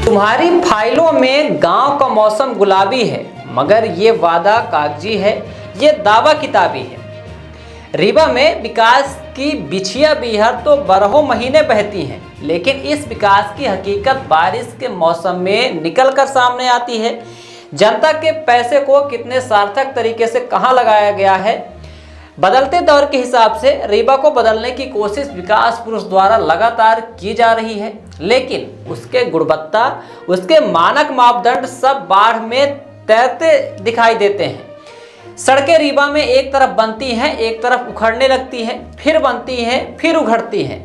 तुम्हारी फाइलों में गांव का मौसम गुलाबी है, मगर ये वादा कागजी है, ये दावा किताबी है। रीवा में विकास की बिछिया बीहर तो बारहों महीने बहती हैं, लेकिन इस विकास की हकीकत बारिश के मौसम में निकलकर सामने आती है। जनता के पैसे को कितने सार्थक तरीके से कहां लगाया गया है। बदलते दौर के हिसाब से रीवा को बदलने की कोशिश विकास पुरुष द्वारा लगातार की जा रही है, लेकिन उसके गुणवत्ता, उसके मानक मापदंड सब बाढ़ में तैरते दिखाई देते हैं। सड़कें रीवा में एक तरफ बनती हैं, एक तरफ उखड़ने लगती हैं, फिर बनती हैं, फिर उखड़ती हैं।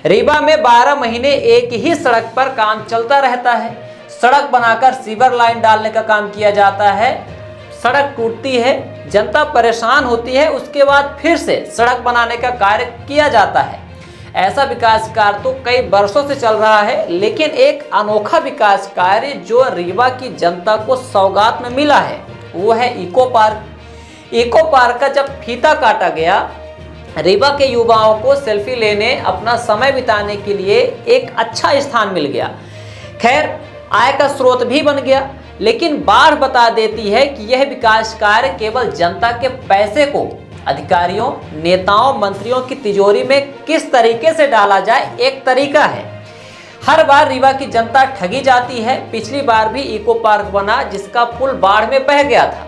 रीवा में 12 महीने एक ही सड़क पर काम चलता रहता है। सड़क बनाकर सीवर लाइन डालने का काम किया जाता है, सड़क टूटती है, जनता परेशान होती है, उसके बाद फिर से सड़क बनाने का कार्य किया जाता है। ऐसा विकास कार्य तो कई वर्षों से चल रहा है, लेकिन एक अनोखा विकास कार्य जो रीवा की जनता को सौगात में मिला है वो है इको पार्क। इको पार्क का जब फीता काटा गया, रीवा के युवाओं को सेल्फी लेने, अपना समय बिताने के लिए एक अच्छा स्थान मिल गया। खैर, आय का स्रोत भी बन गया, लेकिन बाढ़ बता देती है कि यह विकास कार्य केवल जनता के पैसे को अधिकारियों, नेताओं, मंत्रियों की तिजोरी में किस तरीके से डाला जाए, एक तरीका है। हर बार रीवा की जनता ठगी जाती है। पिछली बार भी इको पार्क बना, जिसका पुल बाढ़ में बह गया था।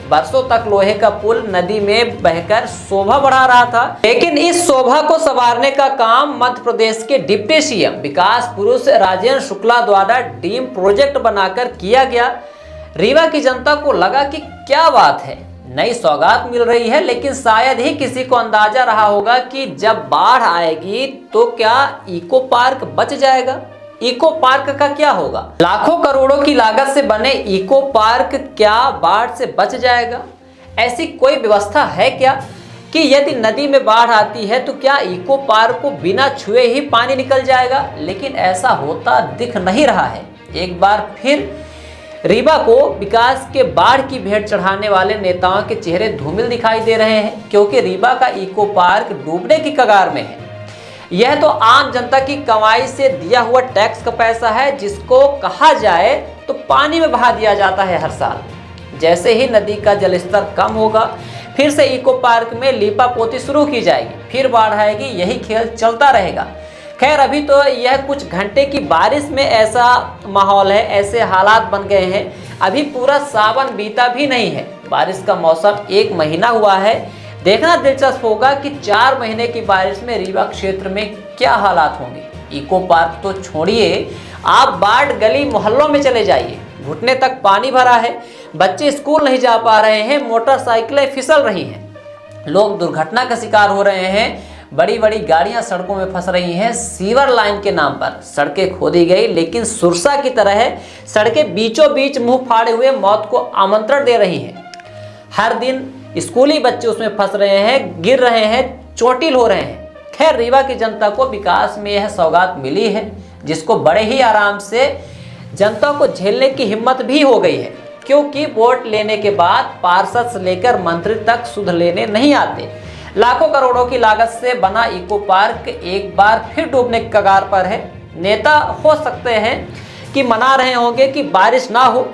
बरसों तक लोहे का पुल नदी में बहकर शोभा बढ़ा रहा था, लेकिन इस शोभा को संवारने का काम मध्य प्रदेश के डिप्टी सीएम विकास पुरुष राजेंद्र शुक्ला द्वारा डीम प्रोजेक्ट बनाकर किया गया। रीवा की जनता को लगा कि क्या बात है, नई सौगात मिल रही है, लेकिन शायद ही किसी को अंदाजा रहा होगा कि जब बाढ़ आएगी तो क्या इको पार्क बच जाएगा। इको पार्क का क्या होगा? लाखों करोड़ों की लागत से बने इको पार्क क्या बाढ़ से बच जाएगा? ऐसी कोई व्यवस्था है क्या कि यदि नदी में बाढ़ आती है तो क्या इको पार्क को बिना छुए ही पानी निकल जाएगा? लेकिन ऐसा होता दिख नहीं रहा है। एक बार फिर रीवा को विकास के बाढ़ की भेंट चढ़ाने वाले नेताओं के चेहरे धूमिल दिखाई दे रहे हैं, क्योंकि रीवा का इको पार्क डूबने की कगार में है। यह तो आम जनता की कमाई से दिया हुआ टैक्स का पैसा है, जिसको कहा जाए तो पानी में बहा दिया जाता है हर साल। जैसे ही नदी का जलस्तर कम होगा, फिर से इको पार्क में लीपा पोती शुरू की जाएगी, फिर बाढ़ आएगी, यही खेल चलता रहेगा। खैर, अभी तो यह कुछ घंटे की बारिश में ऐसा माहौल है, ऐसे हालात बन गए हैं। अभी पूरा सावन बीता भी नहीं है, बारिश का मौसम 1 महीना हुआ है। देखना दिलचस्प होगा कि 4 महीने की बारिश में रीवा क्षेत्र में क्या हालात होंगे। इको पार्क तो छोड़िए, आप बाढ़ गली मोहल्लों में चले जाइए, घुटने तक पानी भरा है, बच्चे स्कूल नहीं जा पा रहे हैं, मोटरसाइकिलें फिसल रही हैं, लोग दुर्घटना का शिकार हो रहे हैं, बड़ी बड़ी गाड़ियां सड़कों में फंस रही हैं। सीवर लाइन के नाम पर सड़कें खोदी गई, लेकिन सुरसा की तरह सड़कें बीचों बीच मुंह फाड़े हुए मौत को आमंत्रण दे रही हैं। हर दिन स्कूली बच्चे उसमें फंस रहे हैं, गिर रहे हैं, चोटिल हो रहे हैं। खैर, रीवा की जनता को विकास में यह सौगात मिली है, जिसको बड़े ही आराम से जनता को झेलने की हिम्मत भी हो गई है, क्योंकि वोट लेने के बाद पार्षद से लेकर मंत्री तक सुध लेने नहीं आते। लाखों करोड़ों की लागत से बना इको पार्क एक बार फिर डूबने की कगार पर है। नेता हो सकते हैं कि मना रहे होंगे कि बारिश ना हो,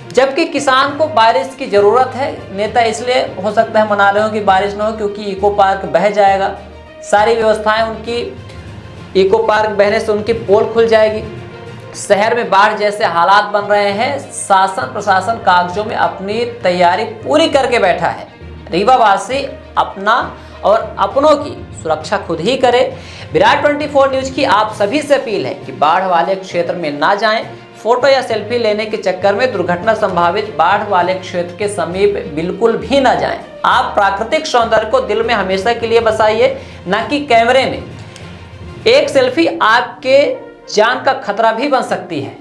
जबकि किसान को बारिश की ज़रूरत है। नेता इसलिए हो सकता है मना रहे हो कि बारिश ना हो, क्योंकि इको पार्क बह जाएगा, सारी व्यवस्थाएं उनकी, इको पार्क बहने से उनकी पोल खुल जाएगी। शहर में बाढ़ जैसे हालात बन रहे हैं, शासन प्रशासन कागजों में अपनी तैयारी पूरी करके बैठा है। रीवावासी अपना और अपनों की सुरक्षा खुद ही करे। विराट 24 न्यूज़ की आप सभी से अपील है कि बाढ़ वाले क्षेत्र में ना जाएं। फोटो या सेल्फी लेने के चक्कर में दुर्घटना संभावित बाढ़ वाले क्षेत्र के समीप बिल्कुल भी ना जाएं। आप प्राकृतिक सौंदर्य को दिल में हमेशा के लिए बसाइए, न कि कैमरे में। एक सेल्फी आपके जान का खतरा भी बन सकती है।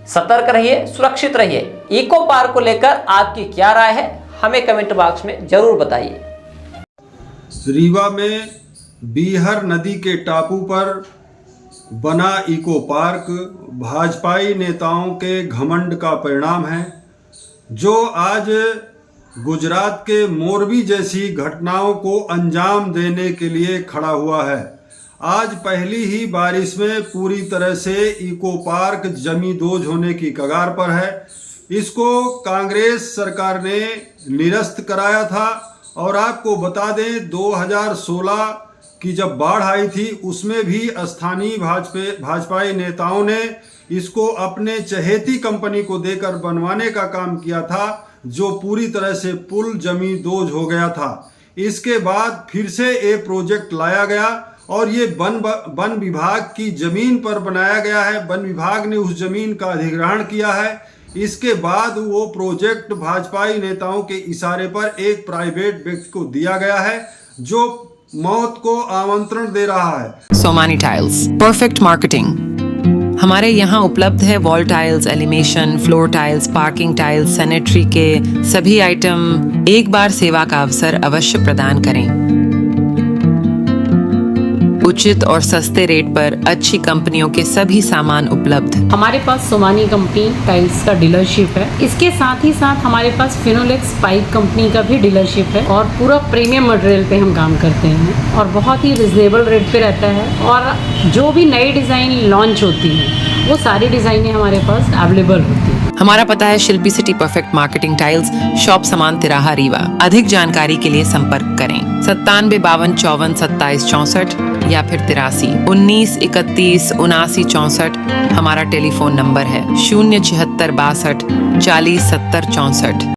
सतर्क रहिए, सुरक्षित रहिए। इको पार्क को लेकर आपकी क्या राय है, हमें कमेंट बॉक्स में जरूर बताइए। रीवा में बीहर नदी के टापू पर बना इको पार्क भाजपाई नेताओं के घमंड का परिणाम है, जो आज गुजरात के मोरबी जैसी घटनाओं को अंजाम देने के लिए खड़ा हुआ है। आज पहली ही बारिश में पूरी तरह से इको पार्क जमींदोज होने की कगार पर है। इसको कांग्रेस सरकार ने निरस्त कराया था और आपको बता दें 2016 की जब बाढ़ आई थी उसमें भी स्थानीय भाजपाई नेताओं ने इसको अपने चहेती कंपनी को देकर बनवाने का काम किया था, जो पूरी तरह से पुल जमींदोज हो गया था। इसके बाद फिर से ये प्रोजेक्ट लाया गया और ये वन विभाग की जमीन पर बनाया गया है। वन विभाग ने उस जमीन का अधिग्रहण किया है। इसके बाद वो प्रोजेक्ट भाजपाई नेताओं के इशारे पर एक प्राइवेट व्यक्ति को दिया गया है, जो मौत को आमंत्रण दे रहा है। Somany tiles, perfect marketing. हमारे यहाँ उपलब्ध है wall tiles, elevation, floor tiles, parking tiles, sanitary के सभी आइटम। एक बार सेवा का अवसर अवश्य प्रदान करें। उचित और सस्ते रेट पर अच्छी कंपनियों के सभी सामान उपलब्ध। हमारे पास सोमानी कंपनी टाइल्स का डीलरशिप है। इसके साथ ही साथ हमारे पास फिनोलेक्स पाइप कंपनी का भी डीलरशिप है और पूरा प्रीमियम मटेरियल पे हम काम करते हैं और बहुत ही रिजनेबल रेट पे रहता है। और जो भी नई डिज़ाइन लॉन्च होती है वो सारी डिज़ाइनें हमारे पास अवेलेबल होती हैं। हमारा पता है Shilpi city perfect marketing tiles, shop Samaan तिराहा रीवा। अधिक जानकारी के लिए संपर्क करें 97 52 54 27 64 या फिर 83 19 31 79 64। हमारा टेलीफोन नंबर है 076 62 40 70 64।